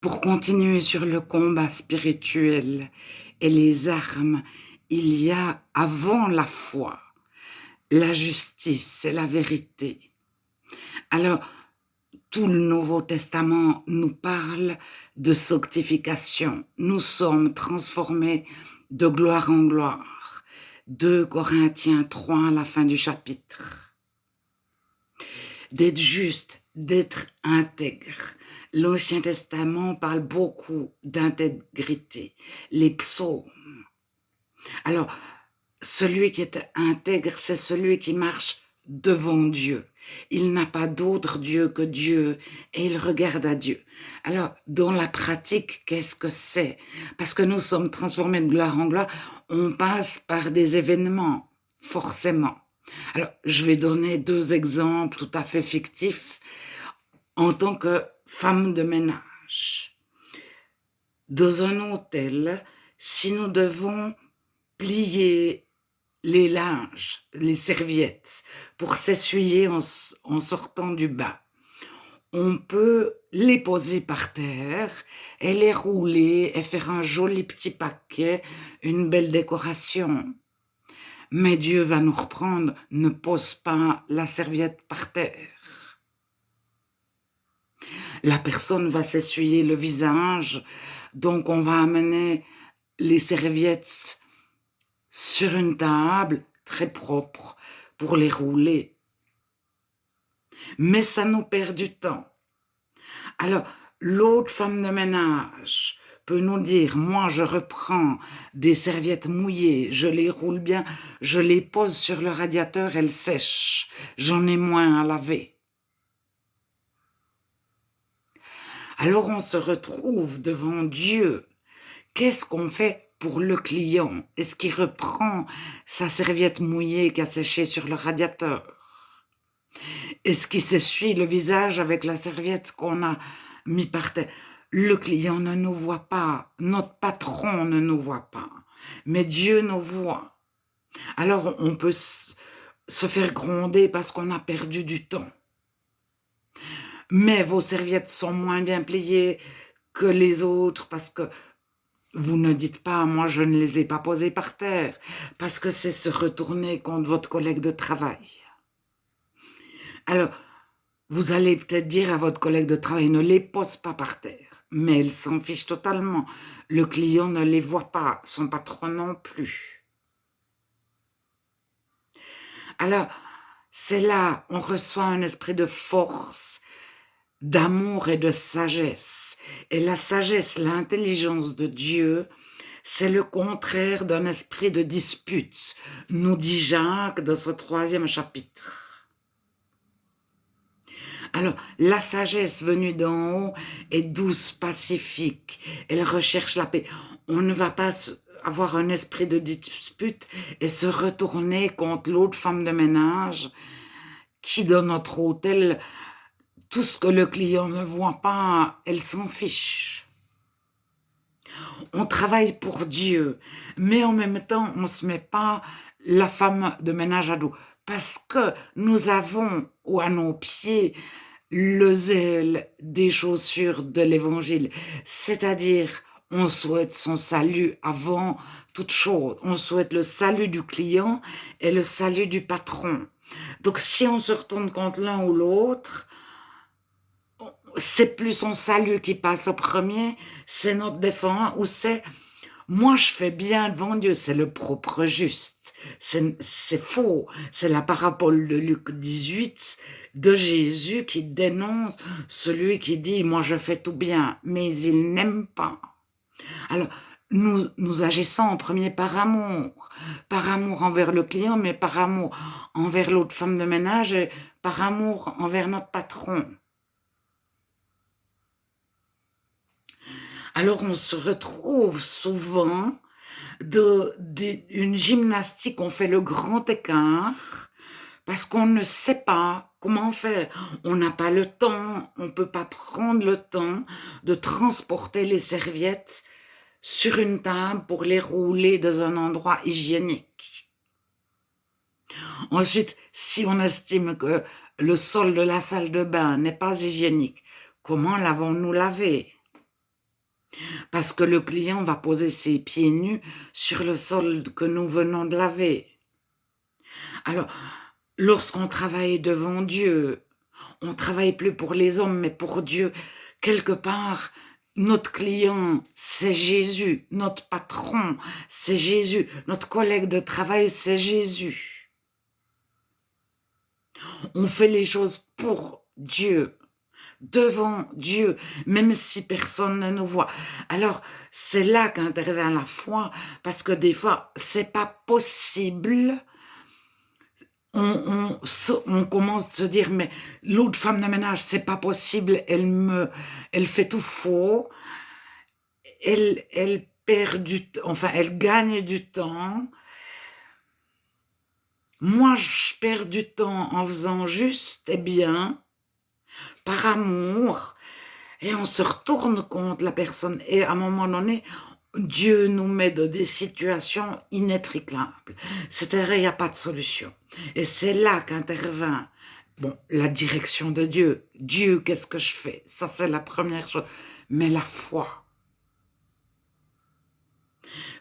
Pour continuer sur le combat spirituel et les armes, il y a avant la foi, la justice et la vérité. Alors, tout le Nouveau Testament nous parle de sanctification. Nous sommes transformés de gloire en gloire. 2 Corinthiens 3 à la fin du chapitre. D'être juste, d'être intègre. L'Ancien Testament parle beaucoup d'intégrité. Les psaumes. Alors, celui qui est intègre, c'est celui qui marche devant Dieu. Il n'a pas d'autre Dieu que Dieu et il regarde à Dieu. Alors, dans la pratique, qu'est-ce que c'est? Parce que nous sommes transformés de gloire en gloire, on passe par des événements, forcément. Alors, je vais donner 2 exemples tout à fait fictifs en tant que femme de ménage. Dans un hôtel, si nous devons plier les linges, les serviettes, pour s'essuyer en sortant du bain, on peut les poser par terre et les rouler et faire un joli petit paquet, une belle décoration. Mais Dieu va nous reprendre, ne pose pas la serviette par terre. La personne va s'essuyer le visage, donc on va amener les serviettes sur une table très propre pour les rouler. Mais ça nous perd du temps. Alors, l'autre femme de ménage peut nous dire, moi je reprends des serviettes mouillées, je les roule bien, je les pose sur le radiateur, elles sèchent, j'en ai moins à laver. Alors on se retrouve devant Dieu. Qu'est-ce qu'on fait pour le client? Est-ce qu'il reprend sa serviette mouillée qui a séché sur le radiateur? Est-ce qu'il s'essuie le visage avec la serviette qu'on a mis par terre? Le client ne nous voit pas, notre patron ne nous voit pas, mais Dieu nous voit. Alors on peut se faire gronder parce qu'on a perdu du temps. Mais vos serviettes sont moins bien pliées que les autres parce que vous ne dites pas, moi je ne les ai pas posées par terre, parce que c'est se retourner contre votre collègue de travail. Alors, vous allez peut-être dire à votre collègue de travail, ne les pose pas par terre, mais elle s'en fiche totalement. Le client ne les voit pas, son patron non plus. Alors, c'est là, on reçoit un esprit de force, d'amour et de sagesse. Et la sagesse, l'intelligence de Dieu, c'est le contraire d'un esprit de dispute, nous dit Jacques dans ce 3e chapitre. Alors, la sagesse venue d'en haut est douce, pacifique, elle recherche la paix. On ne va pas avoir un esprit de dispute et se retourner contre l'autre femme de ménage qui, dans notre hôtel, tout ce que le client ne voit pas, elle s'en fiche. On travaille pour Dieu, mais en même temps, on ne se met pas la femme de ménage à dos, parce que nous avons à nos pieds le zèle des chaussures de l'Évangile, c'est-à-dire on souhaite son salut avant toute chose, on souhaite le salut du client et le salut du patron. Donc si on se retourne contre l'un ou l'autre, c'est plus son salut qui passe au premier, c'est notre défense, ou c'est moi je fais bien devant Dieu, c'est le propre juste. C'est faux, c'est la parabole de Luc 18 de Jésus qui dénonce celui qui dit moi je fais tout bien, mais il n'aime pas. Alors nous agissons en premier par amour envers le client, mais par amour envers l'autre femme de ménage et par amour envers notre patron. Alors on se retrouve souvent une gymnastique, on fait le grand écart parce qu'on ne sait pas comment faire. On n'a pas le temps, on ne peut pas prendre le temps de transporter les serviettes sur une table pour les rouler dans un endroit hygiénique. Ensuite, si on estime que le sol de la salle de bain n'est pas hygiénique, comment l'avons-nous lavé? parce que le client va poser ses pieds nus sur le sol que nous venons de laver. Alors, lorsqu'on travaille devant Dieu, on travaille plus pour les hommes, mais pour Dieu. Quelque part, notre client, c'est Jésus. Notre patron, c'est Jésus. Notre collègue de travail, c'est Jésus. On fait les choses pour Dieu, devant Dieu, même si personne ne nous voit. Alors, c'est là qu'intervient la foi, parce que des fois, c'est pas possible. On commence à se dire, mais l'autre femme de ménage, c'est pas possible, elle fait tout faux, elle perd du temps, enfin, elle gagne du temps. Moi, je perds du temps en faisant juste et bien, par amour, et on se retourne contre la personne. Et à un moment donné, Dieu nous met dans des situations inextricables. C'est-à-dire, il n'y a pas de solution. Et c'est là qu'intervient la direction de Dieu. Dieu, qu'est-ce que je fais? Ça, c'est la première chose. Mais la foi.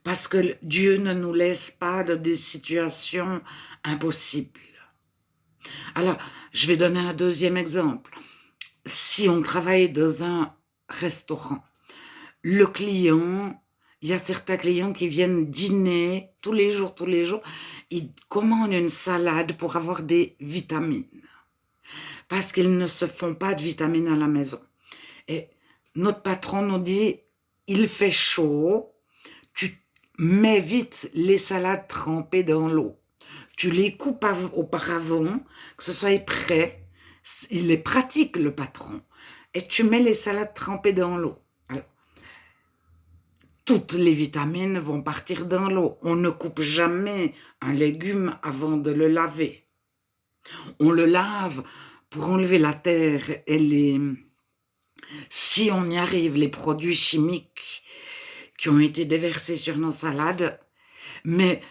Parce que Dieu ne nous laisse pas dans des situations impossibles. Alors, je vais donner un deuxième exemple. Si on travaille dans un restaurant, le client, il y a certains clients qui viennent dîner tous les jours, ils commandent une salade pour avoir des vitamines, parce qu'ils ne se font pas de vitamines à la maison. Et notre patron nous dit, il fait chaud, tu mets vite les salades trempées dans l'eau. Tu les coupes auparavant, que ce soit prêt. Il est pratique, le patron. Et tu mets les salades trempées dans l'eau. Toutes les vitamines vont partir dans l'eau. On ne coupe jamais un légume avant de le laver. On le lave pour enlever la terre et si on y arrive, les produits chimiques qui ont été déversés sur nos salades, mais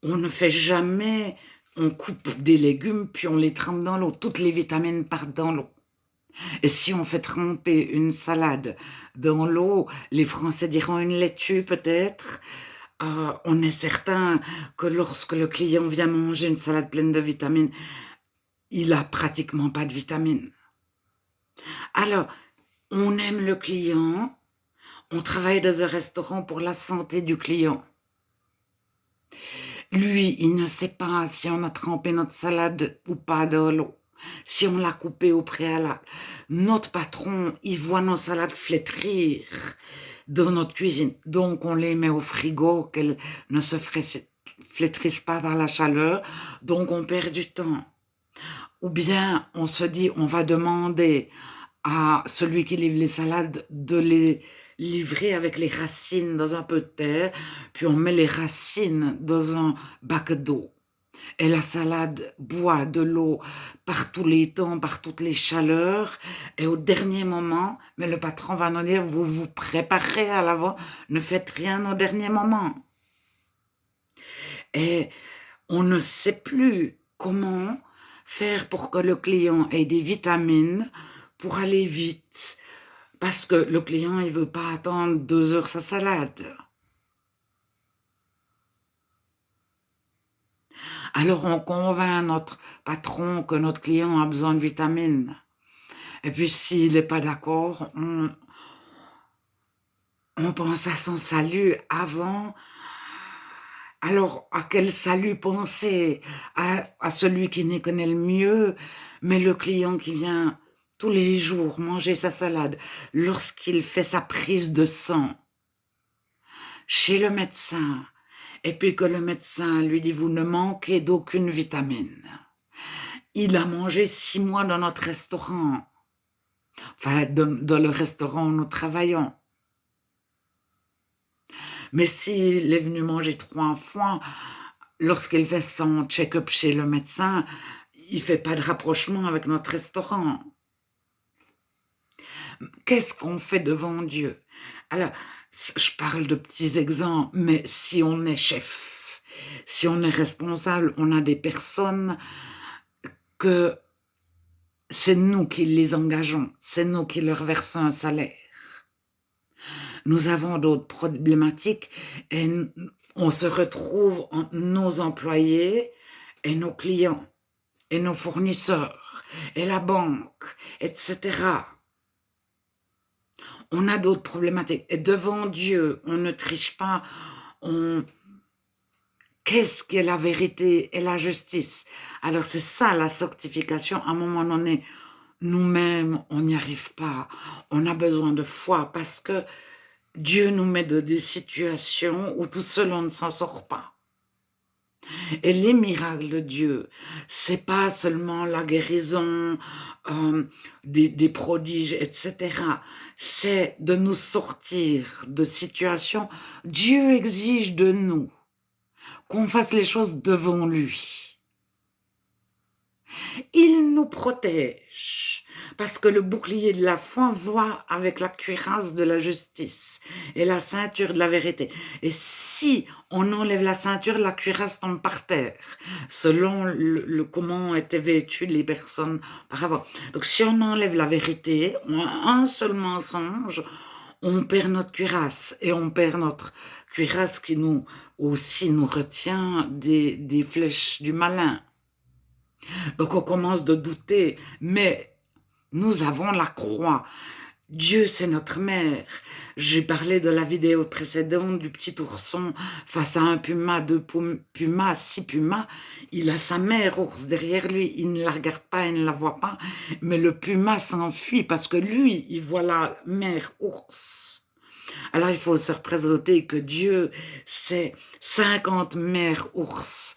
on ne fait jamais, on coupe des légumes puis on les trempe dans l'eau. Toutes les vitamines partent dans l'eau. Et si on fait tremper une salade dans l'eau, les Français diront une laitue peut-être, on est certain que lorsque le client vient manger une salade pleine de vitamines, il n'a pratiquement pas de vitamines. Alors, on aime le client, on travaille dans un restaurant pour la santé du client. Lui, il ne sait pas si on a trempé notre salade ou pas dans l'eau, si on l'a coupée au préalable. Notre patron, il voit nos salades flétrir dans notre cuisine. Donc, on les met au frigo, qu'elles ne se flétrissent pas par la chaleur. Donc, on perd du temps. Ou bien, on se dit, on va demander à celui qui livre les salades de les livrer avec les racines dans un peu de terre, puis on met les racines dans un bac d'eau. Et la salade boit de l'eau par tous les temps, par toutes les chaleurs, et au dernier moment, mais le patron va nous dire, vous vous préparez à l'avant, ne faites rien au dernier moment. Et on ne sait plus comment faire pour que le client ait des vitamines pour aller vite, parce que le client, il veut pas attendre 2 heures sa salade. Alors on convainc notre patron que notre client a besoin de vitamines. Et puis s'il n'est pas d'accord, on pense à son salut avant. Alors à quel salut penser? À celui qui n'y connaît le mieux, mais le client qui vient tous les jours manger sa salade, lorsqu'il fait sa prise de sang chez le médecin, et puis que le médecin lui dit « vous ne manquez d'aucune vitamine ». Il a mangé 6 mois dans notre restaurant, enfin dans le restaurant où nous travaillons. Mais s'il est venu manger 3 fois, lorsqu'il fait son check-up chez le médecin, il ne fait pas de rapprochement avec notre restaurant. Qu'est-ce qu'on fait devant Dieu? Alors, je parle de petits exemples, mais si on est chef, si on est responsable, on a des personnes que c'est nous qui les engageons, c'est nous qui leur versons un salaire. Nous avons d'autres problématiques et on se retrouve entre nos employés et nos clients et nos fournisseurs et la banque, etc. On a d'autres problématiques. Et devant Dieu, on ne triche pas. Qu'est-ce qu'est la vérité et la justice? Alors c'est ça la sanctification. À un moment donné, nous-mêmes, on n'y arrive pas. On a besoin de foi parce que Dieu nous met dans des situations où tout seul on ne s'en sort pas. Et les miracles de Dieu, c'est pas seulement la guérison, des prodiges, etc. C'est de nous sortir de situations. Dieu exige de nous qu'on fasse les choses devant lui. Il nous protège parce que le bouclier de la foi va avec la cuirasse de la justice et la ceinture de la vérité. Et si on enlève la ceinture, la cuirasse tombe par terre, selon comment étaient vêtues les personnes par avant. Donc si on enlève la vérité, un seul mensonge, on perd notre cuirasse et on perd notre cuirasse qui nous retient des flèches du malin. Donc on commence de douter, mais nous avons la croix. Dieu, c'est notre mère. J'ai parlé de la vidéo précédente du petit ourson face à un puma, deux pumas, 6 pumas. Il a sa mère ours derrière lui. Il ne la regarde pas, il ne la voit pas. Mais le puma s'enfuit parce que lui, il voit la mère ours. Alors il faut se représenter que Dieu, c'est 50 mères ours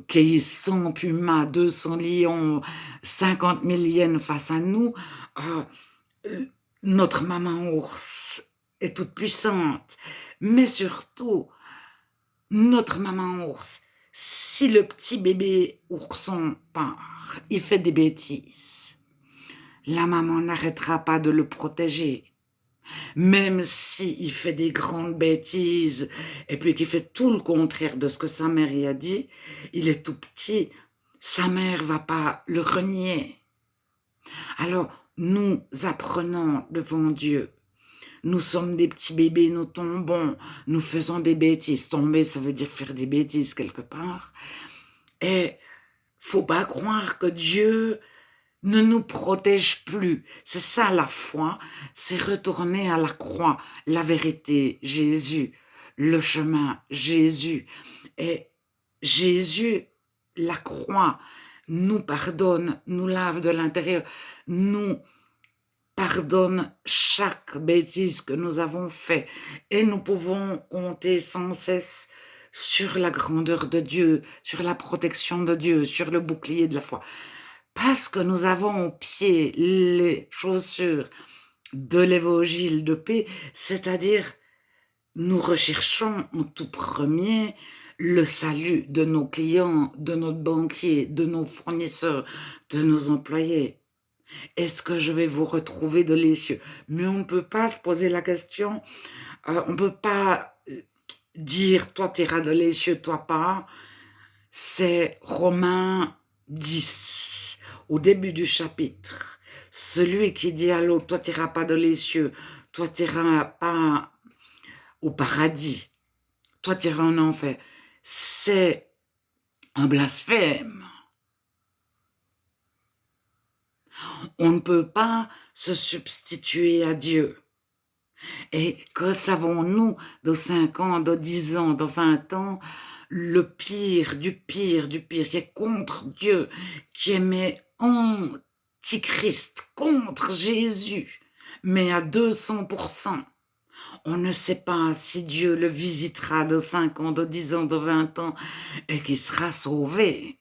qui sont pumas, 200 lions, 50 000 hyènes face à nous. Notre maman ours est toute puissante, mais surtout, notre maman ours, si le petit bébé ourson part, il fait des bêtises, la maman n'arrêtera pas de le protéger. Même s'il fait des grandes bêtises et puis qu'il fait tout le contraire de ce que sa mère y a dit, il est tout petit, sa mère va pas le renier. Alors, nous apprenons devant Dieu. Nous sommes des petits bébés, nous tombons, nous faisons des bêtises. Tomber, ça veut dire faire des bêtises quelque part. Et faut pas croire que Dieu ne nous protège plus. C'est ça la foi, c'est retourner à la croix, la vérité, Jésus, le chemin, Jésus. Et Jésus, la croix, nous pardonne, nous lave de l'intérieur, nous pardonne chaque bêtise que nous avons fait. Et nous pouvons compter sans cesse sur la grandeur de Dieu, sur la protection de Dieu, sur le bouclier de la foi. Parce que nous avons au pied les chaussures de l'évangile de paix, c'est-à-dire nous recherchons en tout premier le salut de nos clients, de notre banquier, de nos fournisseurs, de nos employés. Est-ce que je vais vous retrouver de les cieux? Mais on ne peut pas se poser la question, on ne peut pas dire toi tu iras de les cieux, toi pas. C'est Romains 10, au début du chapitre. Celui qui dit à l'autre, toi tu n'iras pas dans les cieux, toi tu n'iras pas au paradis, toi tu iras en enfer. C'est un blasphème. On ne peut pas se substituer à Dieu. Et que savons-nous de 5 ans, de 10 ans, de 20 ans, le pire du pire du pire, qui est contre Dieu, qui est antichrist, contre Jésus, mais à 200%. On ne sait pas si Dieu le visitera de 5 ans, de 10 ans, de 20 ans, et qu'il sera sauvé.